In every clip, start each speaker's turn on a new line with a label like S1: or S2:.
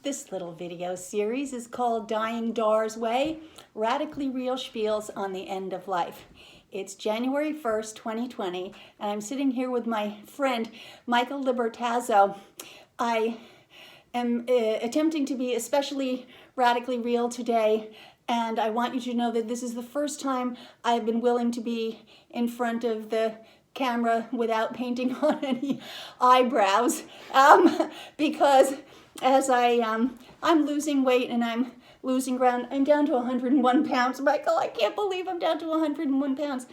S1: This little video series is called Dying Dor's Way, Radically Real Spiels on the End of Life. It's January 1st, 2020, and I'm sitting here with my friend, Michael Libertazzo. I am attempting to be especially radically real today, and I want you to know that this is the first time I've been willing to be in front of the camera without painting on any eyebrows, because as I'm losing weight and I'm losing ground. I'm down to 101 pounds. Michael, I can't believe I'm down to 101 pounds.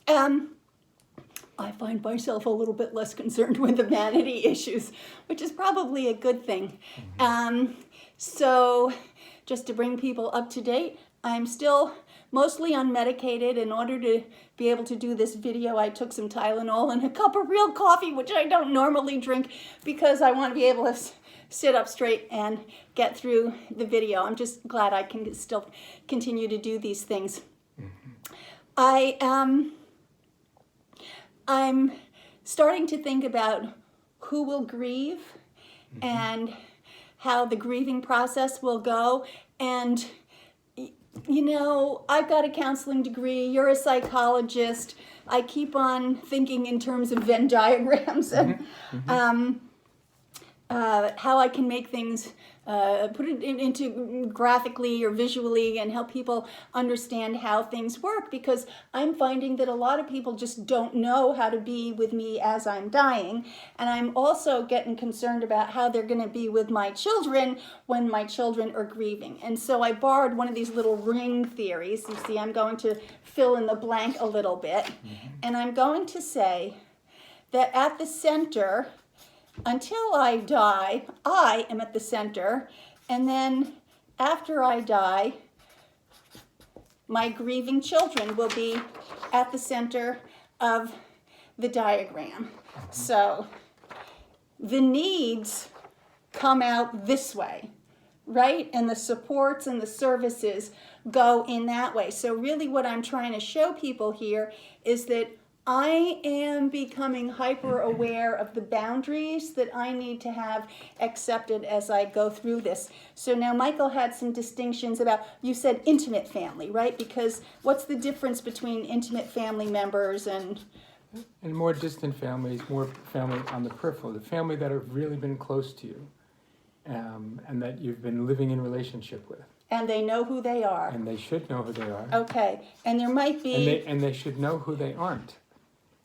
S1: I find myself a little bit less concerned with the vanity issues, which is probably a good thing. So just to bring people up to date, I'm still mostly unmedicated. In order to be able to do this video, I took some Tylenol and a cup of real coffee, which I don't normally drink because I want to be able to sit up straight and get through the video. I'm just glad I can still continue to do these things. I'm starting to think about who will grieve and how the grieving process will go. And you know, I've got a counseling degree, you're a psychologist. I keep on thinking in terms of Venn diagrams and how I can make things, put it into graphically or visually and help people understand how things work, because I'm finding that a lot of people just don't know how to be with me as I'm dying. And I'm also getting concerned about how they're going to be with my children when my children are grieving. And so I borrowed one of these little ring theories. You see, I'm going to fill in the blank a little bit. And I'm going to say that at the center, until I die, I am at the center, and then after I die, my grieving children will be at the center of the diagram. So the needs come out this way, right? And the supports and the services go in that way. So really what I'm trying to show people here is that I am becoming hyper aware of the boundaries that I need to have accepted as I go through this. So now Michael had some distinctions about, you said intimate family, right? Because what's the difference between intimate family members and
S2: more distant families, more family on the peripheral, the family that have really been close to you, and that you've been living in relationship with.
S1: And they know who they are.
S2: And they should know who they are.
S1: Okay, and there might be...
S2: And they should know who they aren't.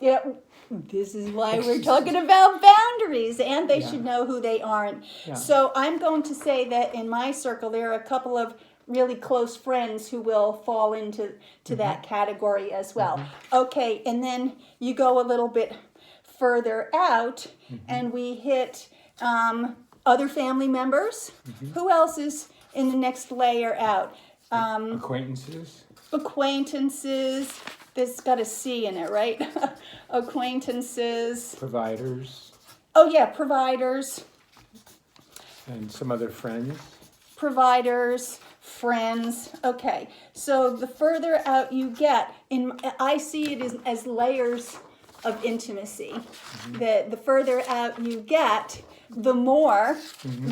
S1: Yeah, this is why we're talking about boundaries, and they should know who they aren't. Yeah. So I'm going to say that in my circle, there are a couple of really close friends who will fall into that category as well. Okay, and then you go a little bit further out, and we hit other family members. Who else is in the next layer out?
S2: Acquaintances.
S1: Acquaintances. This got a C in it, right? Acquaintances.
S2: Providers.
S1: Oh yeah, providers.
S2: And some other friends.
S1: Providers, friends. Okay, so the further out you get, I see it as layers of intimacy. The further out you get, the more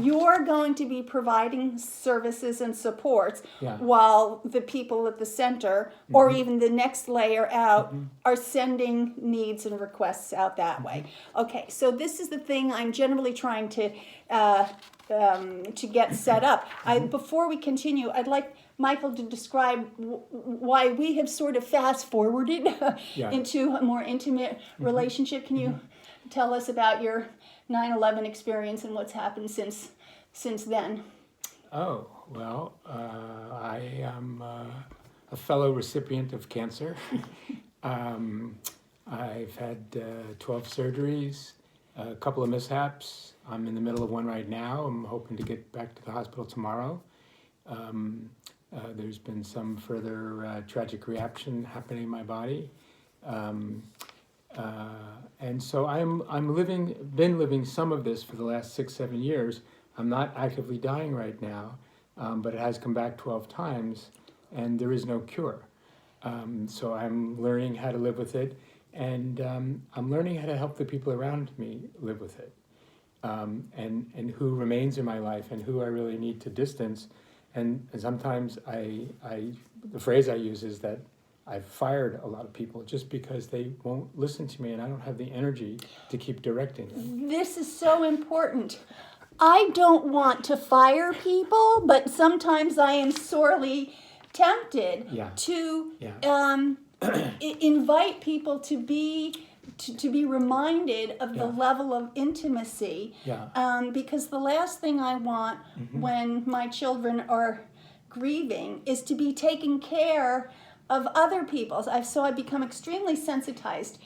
S1: you're going to be providing services and supports, while the people at the center, or even the next layer out, are sending needs and requests out that way. Okay, so this is the thing I'm generally trying to get set up. Before we continue, I'd like Michael to describe why we have sort of fast-forwarded into a more intimate relationship. Can you tell us about your 9/11 experience and what's happened since then?
S2: Oh, well, I am a fellow recipient of cancer. I've had 12 surgeries, a couple of mishaps. I'm in the middle of one right now. I'm hoping to get back to the hospital tomorrow. There's been some further tragic reaction happening in my body. And so been living some of this for the last 6-7 years. I'm not actively dying right now, but it has come back 12 times, and there is no cure. So I'm learning how to live with it, and I'm learning how to help the people around me live with it. and who remains in my life and who I really need to distance. And sometimes the phrase I use is that I've fired a lot of people just because they won't listen to me and I don't have the energy to keep directing them.
S1: This is so important. I don't want to fire people, but sometimes I am sorely tempted to invite people to be reminded of the level of intimacy. Because the last thing I want when my children are grieving is to be taking care of other people's. So I've become extremely sensitized.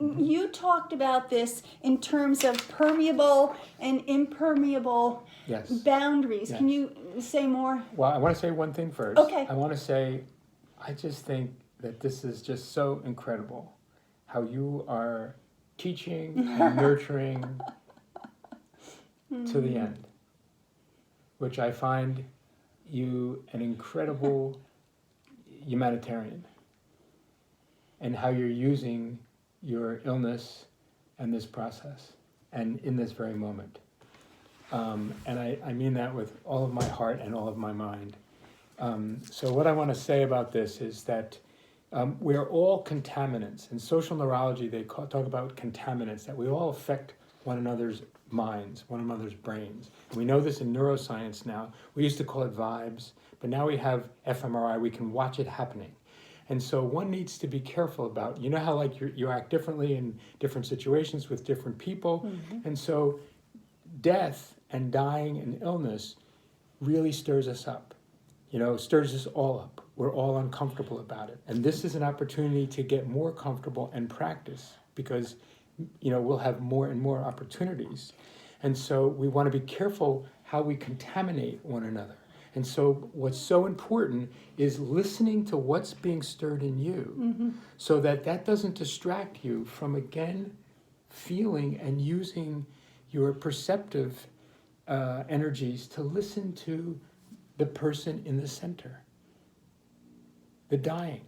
S1: You talked about this in terms of permeable and impermeable boundaries. Can you say more?
S2: Well, I want to say one thing first.
S1: Okay.
S2: I want to say, I just think that this is just so incredible how you are teaching and nurturing to the end, which I find you an incredible humanitarian, and how you're using your illness and this process and in this very moment. And I mean that with all of my heart and all of my mind. So what I want to say about this is that we're all contaminants. In social neurology, they talk about contaminants, that we all affect one another's minds, one another's brains. And we know this in neuroscience now. We used to call it vibes, but now we have fMRI, we can watch it happening. And so one needs to be careful about, you know how like you act differently in different situations with different people. And so death and dying and illness really stirs us up, stirs us all up. We're all uncomfortable about it. And this is an opportunity to get more comfortable and practice, because we'll have more and more opportunities. And so we want to be careful how we contaminate one another. And so what's so important is listening to what's being stirred in you, so that doesn't distract you from, again, feeling and using your perceptive energies to listen to the person in the center, the dying,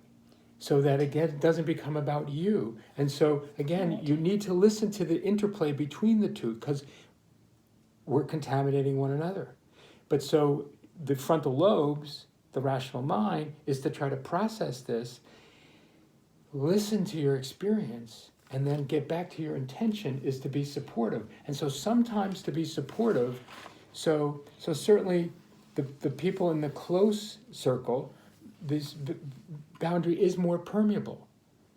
S2: so that, again, it doesn't become about you. And so, again, you need to listen to the interplay between the two, because we're contaminating one another. But so the frontal lobes, the rational mind, is to try to process this, listen to your experience, and then get back to your intention is to be supportive. And so sometimes to be supportive, so certainly the people in the close circle, this boundary is more permeable.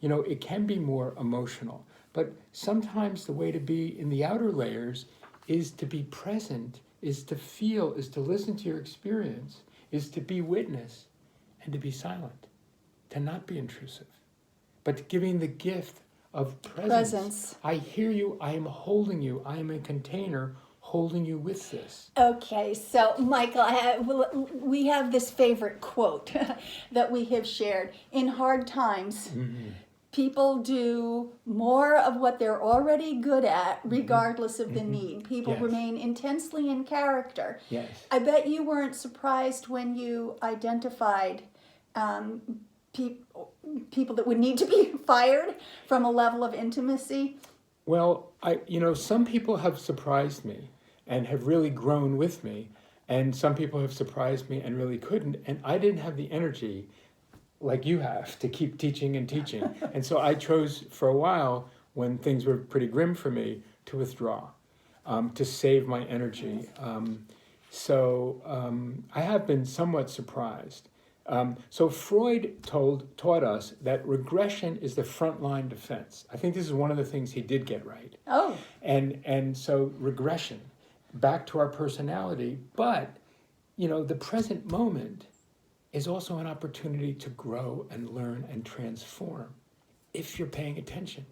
S2: It can be more emotional. But sometimes the way to be in the outer layers is to be present, is to feel, is to listen to your experience, is to be witness, and to be silent, to not be intrusive, but giving the gift of presence. I hear you, I am holding you, I am a container holding you with this.
S1: Okay, so Michael, we have this favorite quote that we have shared. In hard times, people do more of what they're already good at, regardless of the need. People remain intensely in character.
S2: Yes.
S1: I bet you weren't surprised when you identified people that would need to be fired from a level of intimacy.
S2: Well, some people have surprised me and have really grown with me, and some people have surprised me and really couldn't, and I didn't have the energy like you have to keep teaching and teaching. And so I chose for a while, when things were pretty grim for me, to withdraw, to save my energy. I have been somewhat surprised. So Freud taught us that regression is the frontline defense. I think this is one of the things he did get right.
S1: Oh.
S2: And so regression, back to our personality, but the present moment is also an opportunity to grow and learn and transform if you're paying attention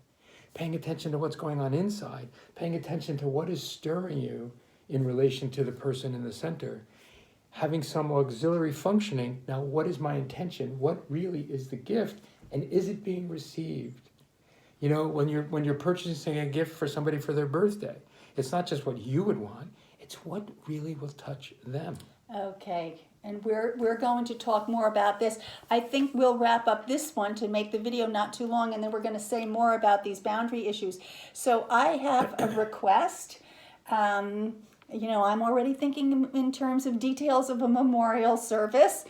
S2: to what's going on inside, paying attention to what is stirring you in relation to the person in the center, having some auxiliary functioning. Now, what is my intention? What really is the gift? And is it being received? When you're purchasing a gift for somebody for their birthday, it's not just what you would want, it's what really will touch them. Okay.
S1: And we're going to talk more about this. I think we'll wrap up this one to make the video not too long, and then we're going to say more about these boundary issues. So I have a request You know, I'm already thinking in terms of details of a memorial service.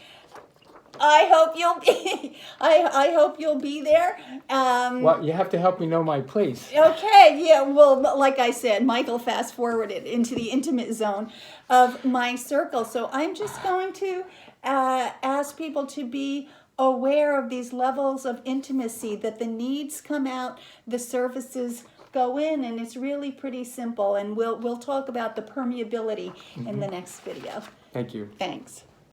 S1: I hope you'll be. I hope you'll be there.
S2: Well, you have to help me know my place.
S1: Okay, yeah. Well, like I said, Michael fast forwarded into the intimate zone of my circle. So I'm just going to ask people to be aware of these levels of intimacy, that the needs come out, the services go in, and it's really pretty simple. And we'll talk about the permeability in the next video.
S2: Thank you.
S1: Thanks.